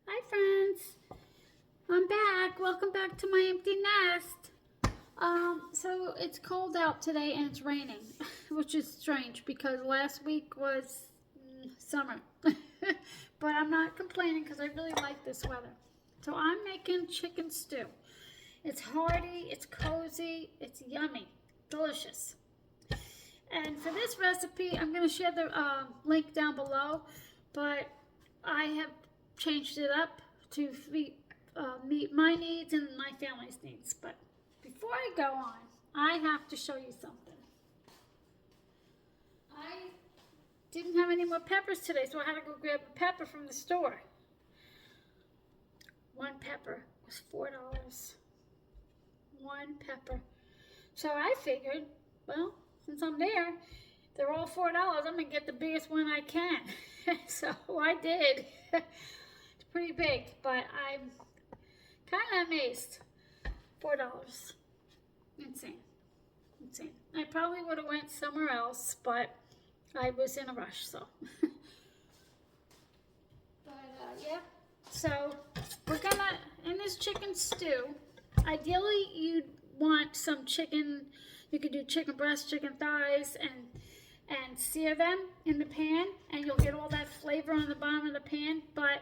Hi friends, I'm back. Welcome back to my empty nest. So it's cold out today and it's raining, which is strange because last week was summer. But I'm not complaining because I really like this weather. So I'm making chicken stew. It's hearty, it's cozy, it's yummy, delicious. And for this recipe, I'm going to share the link down below, but I have changed it up to meet my needs and my family's needs. But before I go on, I have to show you something. I didn't have any more peppers today, so I had to go grab a pepper from the store. One pepper was $4. One pepper. So I figured, well, since I'm there, they're all $4. I'm going to get the biggest one I can. So I did. It's pretty big, but I'm kind of amazed. $4. Insane. Insane. I probably would have went somewhere else, but I was in a rush, so. Yeah. So we're going to, in this chicken stew, ideally you'd want some chicken. You could do chicken breast, chicken thighs, and sear them in the pan, and you'll get all that flavor on the bottom of the pan. But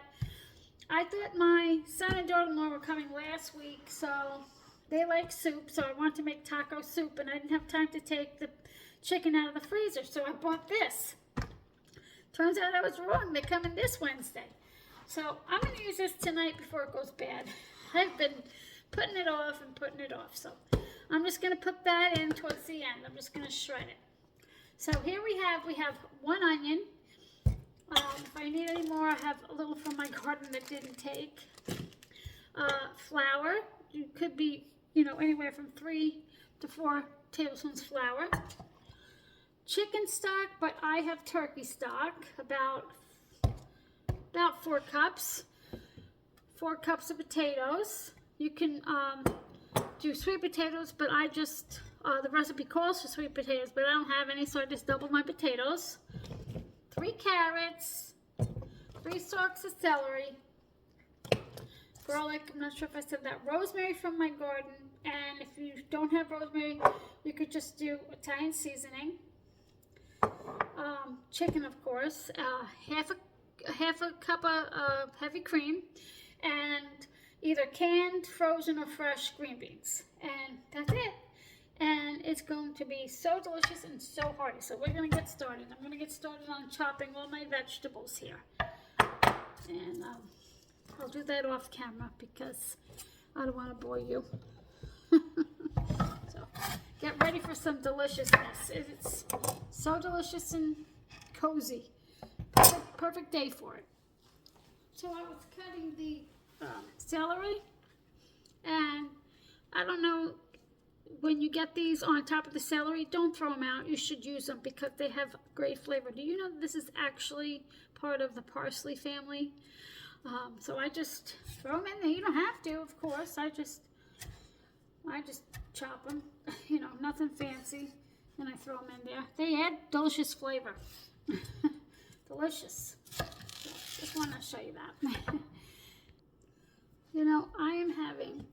I thought my son and daughter-in-law were coming last week, so they like soup, so I wanted to make taco soup, and I didn't have time to take the chicken out of the freezer, so I bought this. Turns out I was wrong. They're coming this Wednesday. So I'm going to use this tonight before it goes bad. I've been putting it off and putting it off, so I'm just going to put that in towards the end. I'm just going to shred it. So here we have one onion. If I need any more, I have a little from my garden that didn't take. Flour. You could be, anywhere from 3 to 4 tablespoons flour. Chicken stock, but I have turkey stock, about 4 cups. 4 cups of potatoes. You can do sweet potatoes, but I just, the recipe calls for sweet potatoes, but I don't have any, so I just doubled my potatoes. 3 carrots, 3 stalks of celery, garlic, I'm not sure if I said that, rosemary from my garden, and if you don't have rosemary, you could just do Italian seasoning. Chicken, of course, half a cup of heavy cream, and either canned, frozen, or fresh green beans. And that's it. And it's going to be so delicious and so hearty. So we're going to get started. I'm going to get started on chopping all my vegetables here. And I'll do that off camera because I don't want to bore you. So get ready for some deliciousness. It's so delicious and cozy. Perfect day for it. So I was cutting the celery, and I don't know, when you get these on top of the celery, don't throw them out. You should use them because they have great flavor. Do you know this is actually part of the parsley family? So I just throw them in there. You don't have to, of course. I just chop them, nothing fancy, and I throw them in there. They add delicious flavor. Delicious. So just want to show you that. I am having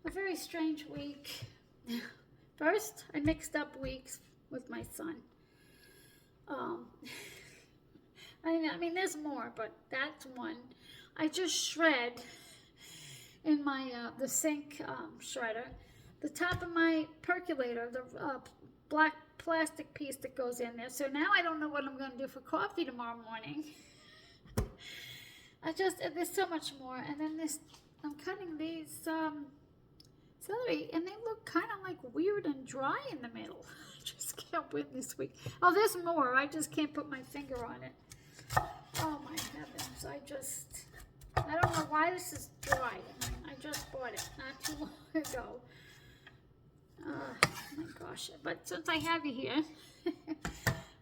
a very strange week. First, I mixed up weeks with my son. I mean, there's more, but that's one. I just shred in my the sink shredder the top of my percolator, the black plastic piece that goes in there. So now I don't know what I'm going to do for coffee tomorrow morning. There's so much more. And then I'm cutting these celery, and they look kind of like weird and dry in the middle. I just can't win this week. Oh, there's more. I just can't put my finger on it. Oh my heavens. I don't know why this is dry. I just bought it not too long ago. Oh my gosh. But since I have you here,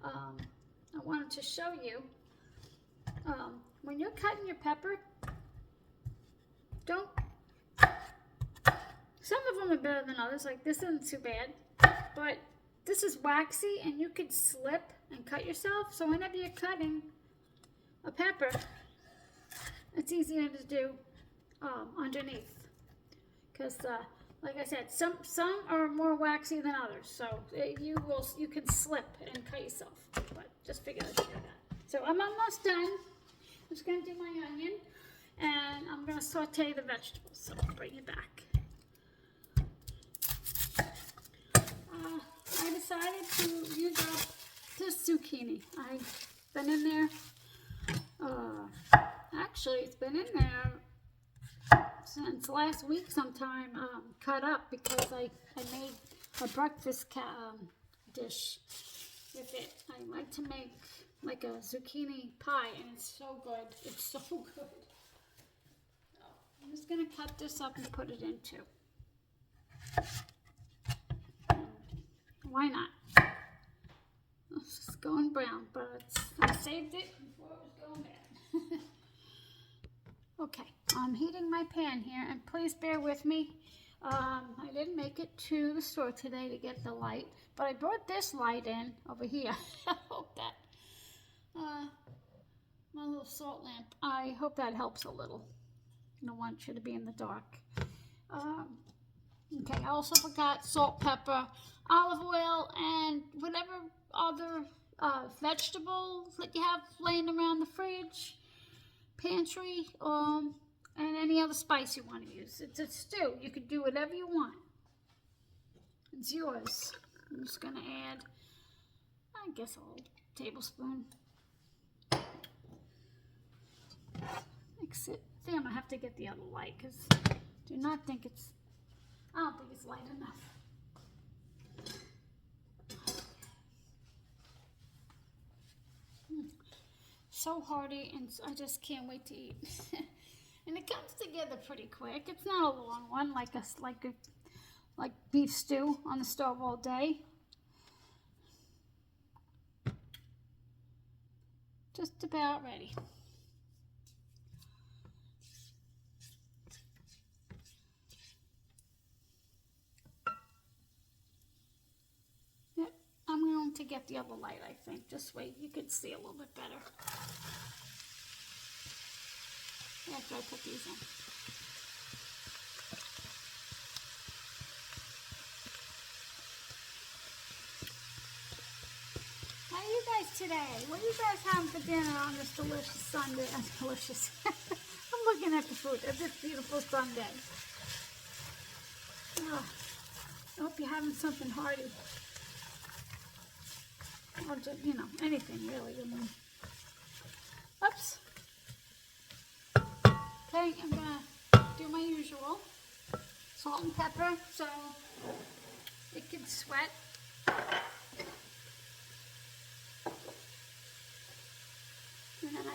I wanted to show you, when you're cutting your pepper, some of them are better than others, like this isn't too bad, but this is waxy and you could slip and cut yourself. So whenever you're cutting a pepper, it's easier to do underneath. Because, like I said, some are more waxy than others. So you can slip and cut yourself. But just figured I'd share that. So I'm almost done. I'm just going to do my onion. And I'm going to saute the vegetables. So I'll bring it back. I decided to use up this zucchini. I've been in there. Actually, it's been in there since last week sometime, cut up because I made a breakfast dish with it. I like to make like a zucchini pie, and it's so good. It's so good. So I'm just going to cut this up and put it into. Why not? It's just going brown, but I saved it before it was going bad. Okay, I'm heating my pan here, and please bear with me. I didn't make it to the store today to get the light, but I brought this light in over here. I hope that, my little salt lamp, I hope that helps a little. I don't want you to be in the dark. Okay, I also forgot salt, pepper, olive oil, and whatever other vegetables that you have laying around the fridge, pantry, and any other spice you want to use. It's a stew. You can do whatever you want. It's yours. I'm just going to add, I guess, a whole tablespoon. Mix it. Damn, I have to get the other light because I don't think it's light enough. So hearty, and I just can't wait to eat. And it comes together pretty quick. It's not a long one, like beef stew on the stove all day. Just about ready. Yep, I'm going to get the other light, I think. This way you can see a little bit better. After I put these in. How are you guys today? What are you guys having for dinner on this delicious Sunday? Delicious. I'm looking at the food. It's this beautiful Sunday. Oh, I hope you're having something hearty. Or just, anything really. Oops. Okay, I'm gonna do my usual salt and pepper so it can sweat. And then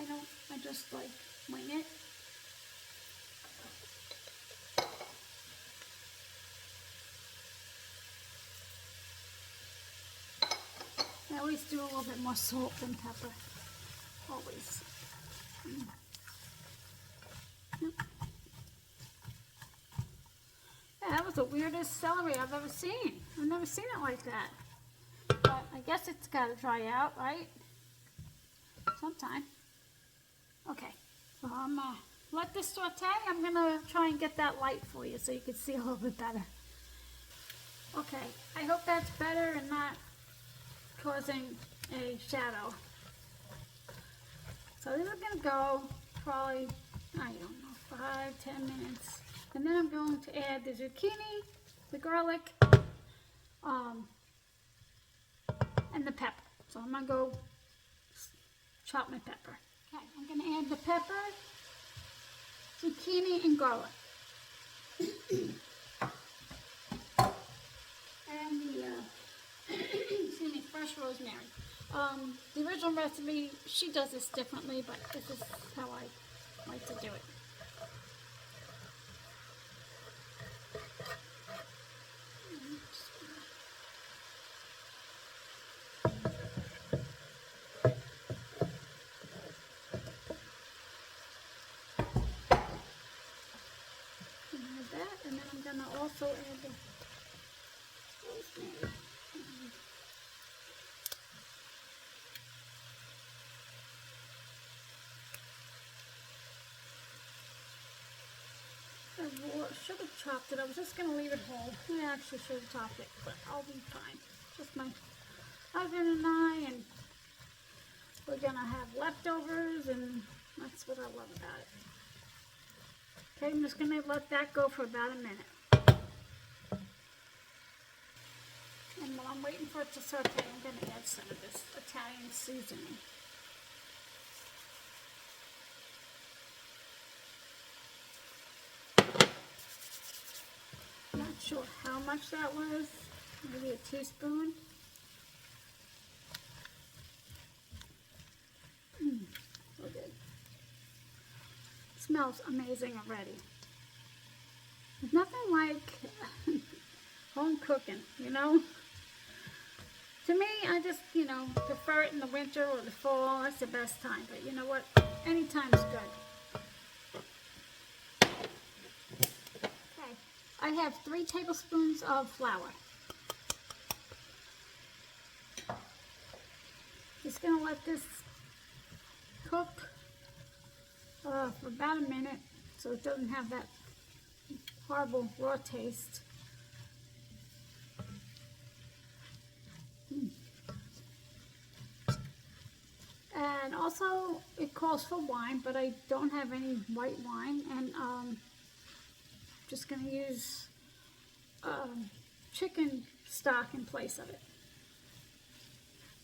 I just like wing it. I always do a little bit more salt than pepper. Always. Yep. Yeah, that was the weirdest celery I've ever seen. I've never seen it like that. But I guess it's got to dry out, right? Sometime. Okay, so I'm going to let this saute. I'm going to try and get that light for you so you can see a little bit better. Okay, I hope that's better and not causing a shadow. So this is going to go probably, I don't know, 5-10 minutes. And then I'm going to add the zucchini, the garlic, and the pepper. So I'm going to go chop my pepper. Okay, I'm going to add the pepper, zucchini, and garlic. And the, excuse me, fresh rosemary. The original recipe, she does this differently, but this is how I like to do it. And then I'm going to also add the rosemary. should have chopped it. I was just going to leave it whole. I actually should have chopped it, but I'll be fine. Just my husband and I, and we're going to have leftovers, and that's what I love about it. Okay, I'm just going to let that go for about a minute. And while I'm waiting for it to saute, I'm going to add some of this Italian seasoning. Not sure how much that was, maybe a teaspoon. So good. Smells amazing already. There's nothing like home cooking, you know? To me, I just, prefer it in the winter or the fall. That's the best time. But you know what? Any time's good. Okay. I have 3 tablespoons of flour. Just going to let this cook for about a minute so it doesn't have that horrible raw taste. And also it calls for wine, but I don't have any white wine, and just going to use chicken stock in place of it.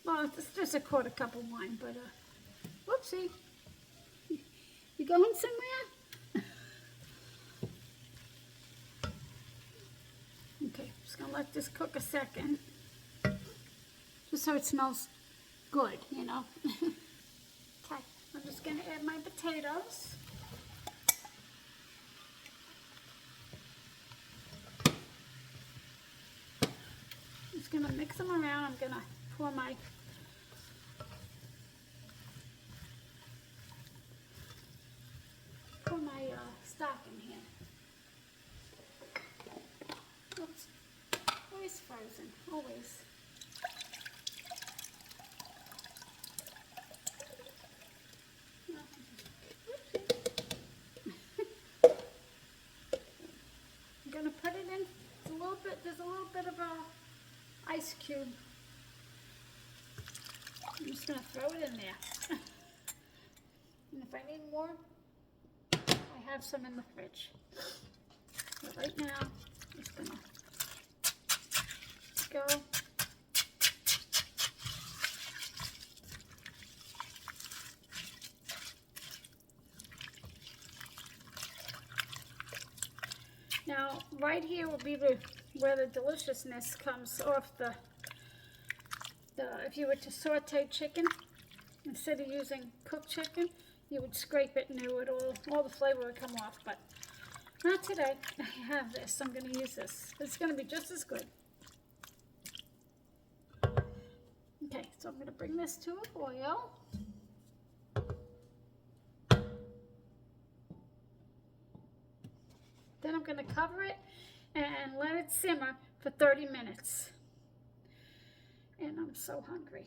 Well, it's just a 1/4 cup of wine, but whoopsie. You going somewhere? Okay, just going to let this cook a second, just so it smells good, Okay, I'm just going to add my potatoes. I'm just going to mix them around. I'm going to pour my stock in here. Oops, always frozen, always. I'm going to put it in there's a little bit of a ice cube. I'm just going to throw it in there. And if I need more, I have some in the fridge. So right now, I'm just going to go. Now, right here will be where the deliciousness comes off if you were to saute chicken, instead of using cooked chicken, you would scrape it and it would all the flavor would come off, but not today. I have this. I'm going to use this. It's going to be just as good. Okay, so I'm going to bring this to a boil. Then I'm going to cover it and let it simmer for 30 minutes. And I'm so hungry,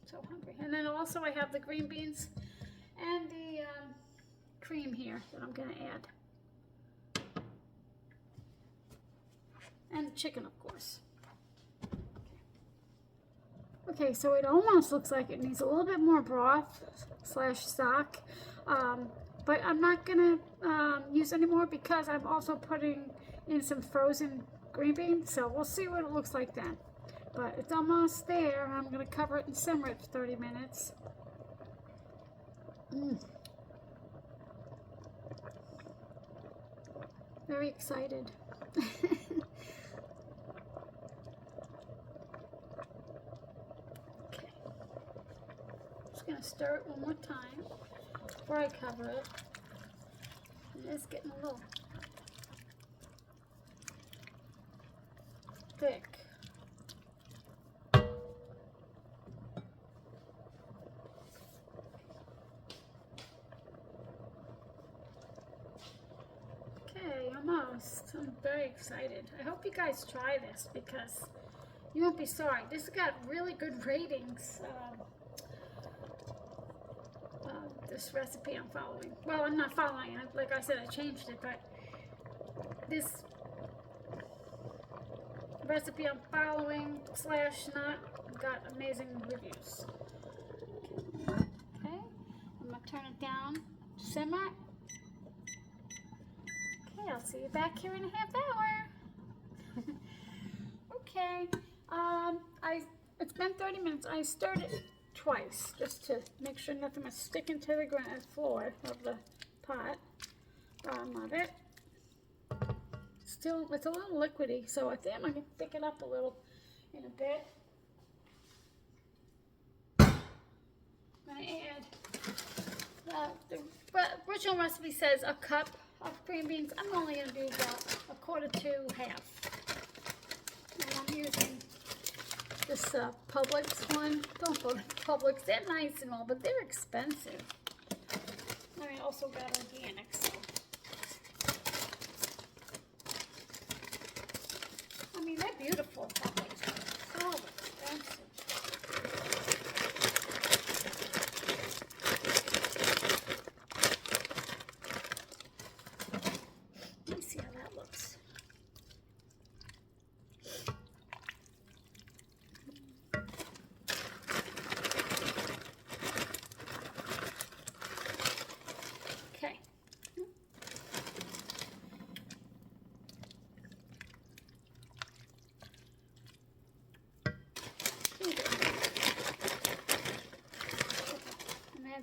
so hungry. And then also I have the green beans and the cream here that I'm going to add. And the chicken, of course. Okay, so it almost looks like it needs a little bit more broth / stock. But I'm not going to use any more because I'm also putting in some frozen green beans. So we'll see what it looks like then. But it's almost there. I'm going to cover it and simmer it for 30 minutes. Very excited. Okay. Just going to stir it one more time before I cover it. And it's getting a little thick. Almost. I'm very excited. I hope you guys try this because you won't be sorry. This has got really good ratings. This recipe I'm following. Well, I'm not following it. Like I said, I changed it, but this recipe I'm following / not got amazing reviews. Okay, I'm gonna turn it down, simmer. Okay, I'll see you back here in a half hour. Okay, it's been 30 minutes. I stirred it twice just to make sure nothing was sticking to the floor of the pot, bottom of it. Still, it's a little liquidy, so I think I'm going to thicken up a little in a bit. I'm going to add, the original recipe says a cup of green beans. I'm only going to do about a quarter to half. And I'm using this Publix one. Don't go to Publix. They're nice and all, but they're expensive. I also got organic, so. I mean, they're beautiful, but so expensive. Let me see how that looks. Okay.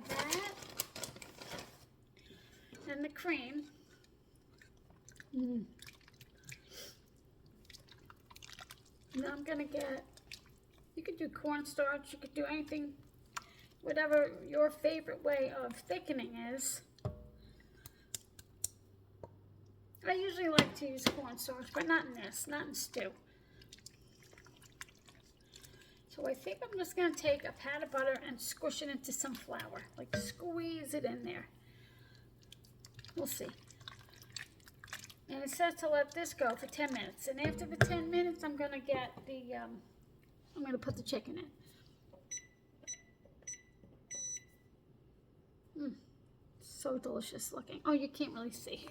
That and the cream. Now I'm gonna get, you could do cornstarch, you could do anything, whatever your favorite way of thickening is. I usually like to use cornstarch, but not in this, not in stew. So I think I'm just going to take a pat of butter and squish it into some flour. Like squeeze it in there. We'll see. And it says to let this go for 10 minutes. And after the 10 minutes, I'm going to get the, I'm going to put the chicken in. So delicious looking. Oh, you can't really see.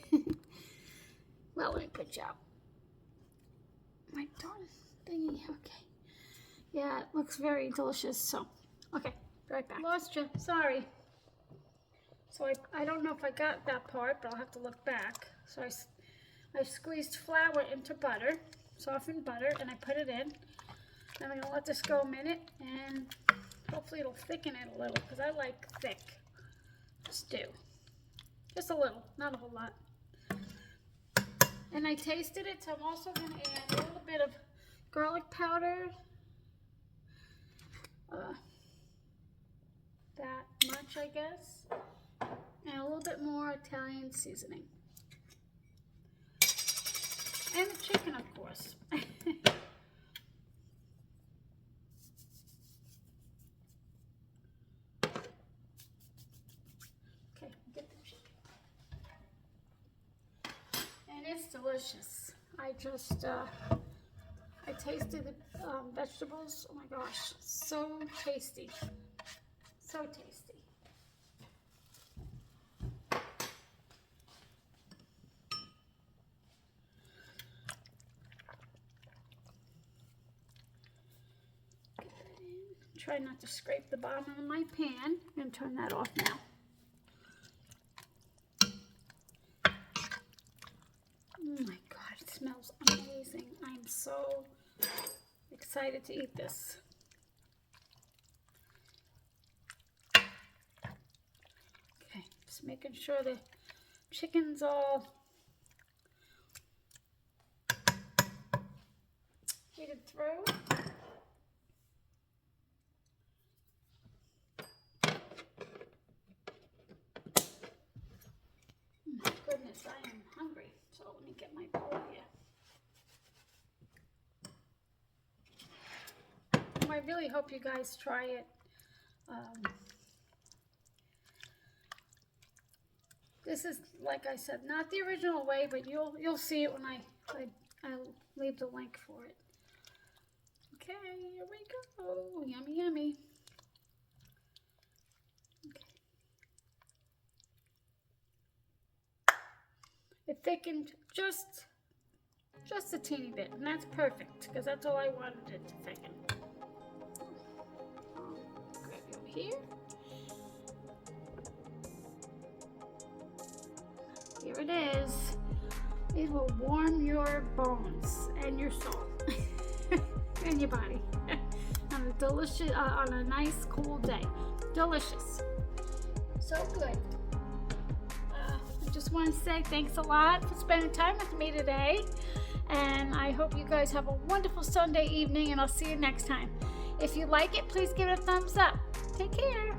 Well, let me put you out. My darn thingy. Okay. Yeah, it looks very delicious. So, okay, be right back. Lost you. Sorry. So I don't know if I got that part, but I'll have to look back. So I squeezed flour into butter, softened butter, and I put it in. I'm going to let this go a minute, and hopefully it'll thicken it a little, because I like thick stew. Just a little, not a whole lot. And I tasted it, so I'm also going to add a little bit of garlic powder. That much, I guess. And a little bit more Italian seasoning. And the chicken, of course. Okay, get the chicken. And it's delicious. I just, I tasted the vegetables. Oh my gosh, so tasty. So tasty. Get that in. Try not to scrape the bottom of my pan. I'm going to turn that off now. Oh my God, it smells amazing. I'm so excited to eat this. Okay, just making sure the chicken's all heated through. Oh my goodness, I am hungry. So let me get my bowl here. I really hope you guys try it. This is, like I said, not the original way, but you'll see it when I'll leave the link for it. Okay, here we go. Yummy, yummy. Okay. It thickened just Just a teeny bit, and that's perfect, because that's all I wanted it to thicken. Grab it over here. Here it is. It will warm your bones and your soul and your body on a delicious, on a nice cool day. Delicious. So good. I just want to say thanks a lot for spending time with me today. And I hope you guys have a wonderful Sunday evening, and I'll see you next time. If you like it, please give it a thumbs up. Take care.